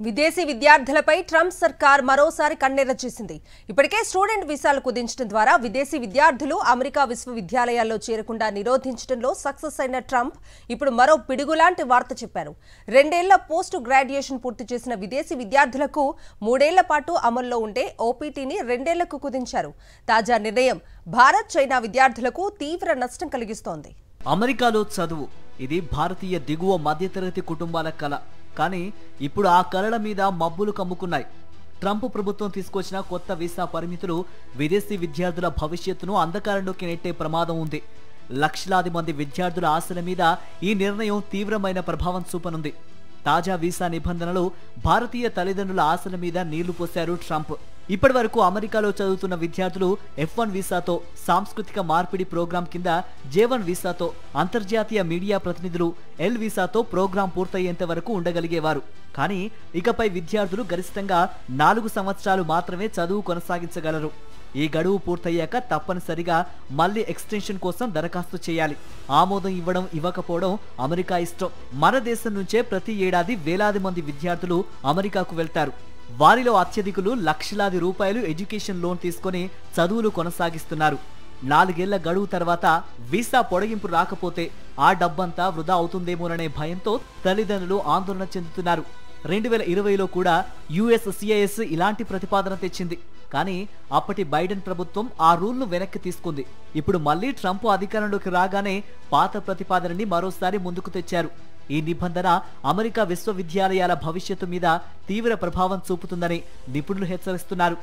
విదేశీ విద్యార్థులపై ట్రంప్ సర్కార్ మరోసారి కన్నెర్ర చేసింది. ఇప్పటికే స్టూడెంట్ వీసాలు కుదించడం ద్వారా విదేశీ విద్యార్థులు అమెరికా విశ్వవిద్యాలయాల్లో చేరకుండా నిరోధించడంలో సక్సెస్ అయిన ట్రంప్ ఇప్పుడు మరో పిడుగులాంటి వార్త చెప్పారు. 2 ఏళ్ల పోస్ట్ గ్రాడ్యుయేషన్ పూర్తి చేసిన విదేశీ విద్యార్థులకు 3 ఏళ్ల పాటు అమల్లో ఉండే ఓపీటీని 2 ఏళ్లకు కుదించారు. తాజా నిర్ణయం భారత్, చైనా విద్యార్థులకు తీవ్ర నష్టం కలిగిస్తోంది. అమెరికాలో చదువు ఇది భారతీయ దిగువ మధ్యతరగతి కుటుంబాల కల. కానీ ఇప్పుడు ఆ కలల మీద మబ్బులు కమ్ముకున్నాయి. ట్రంప్ ప్రభుత్వం తీసుకొచ్చిన కొత్త వీసా పరిమితులు విదేశీ విద్యార్థుల భవిష్యత్తును అంధకారంలోకి నెట్టే ప్రమాదం ఉంది. లక్షలాది మంది విద్యార్థుల ఆశల మీద ఈ నిర్ణయం తీవ్రమైన ప్రభావం చూపనుంది. తాజా వీసా నిబంధనలు భారతీయ తల్లిదండ్రుల ఆశల మీద నీళ్లు పోశారు ట్రంప్. ఇప్పటి వరకు అమెరికాలో చదువుతున్న విద్యార్థులు F1 వీసాతో, సాంస్కృతిక మార్పిడి ప్రోగ్రాం కింద J1 వీసాతో, అంతర్జాతీయ మీడియా ప్రతినిధులు L వీసాతో ప్రోగ్రాం పూర్తయ్యేంత వరకు ఉండగలిగేవారు. కానీ ఇకపై విద్యార్థులు గరిష్టంగా 4 సంవత్సరాలు మాత్రమే చదువు కొనసాగించగలరు. ఈ గడువు పూర్తయ్యాక తప్పనిసరిగా మళ్లీ ఎక్స్టెన్షన్ కోసం దరఖాస్తు చేయాలి. ఆమోదం ఇవ్వడం ఇవ్వకపోవడం అమెరికా ఇష్టం. మన దేశం నుంచే ప్రతి ఏడాది వేలాది మంది విద్యార్థులు అమెరికాకు వెళ్తారు. వారిలో అత్యధికులు లక్షలాది రూపాయలు ఎడ్యుకేషన్ లోన్ తీసుకొని చదువులు కొనసాగిస్తున్నారు. 4 ఏళ్ల గడువు తర్వాత వీసా పొడిగింపు రాకపోతే ఆ డబ్బంతా వృధా అవుతుందేమోననే భయంతో తల్లిదండ్రులు ఆందోళన చెందుతున్నారు. 2020లో కూడా USCIS ఇలాంటి ప్రతిపాదన తెచ్చింది. కానీ అప్పటి బైడెన్ ప్రభుత్వం ఆ రూల్ను వెనక్కి తీసుకుంది. ఇప్పుడు మళ్లీ ట్రంప్ అధికారంలోకి రాగానే పాత ప్రతిపాదనని మరోసారి ముందుకు తెచ్చారు. ఈ నిబంధన అమెరికా విశ్వవిద్యాలయాల భవిష్యత్తు మీద తీవ్ర ప్రభావం చూపుతుందని నిపుణులు హెచ్చరిస్తున్నారు.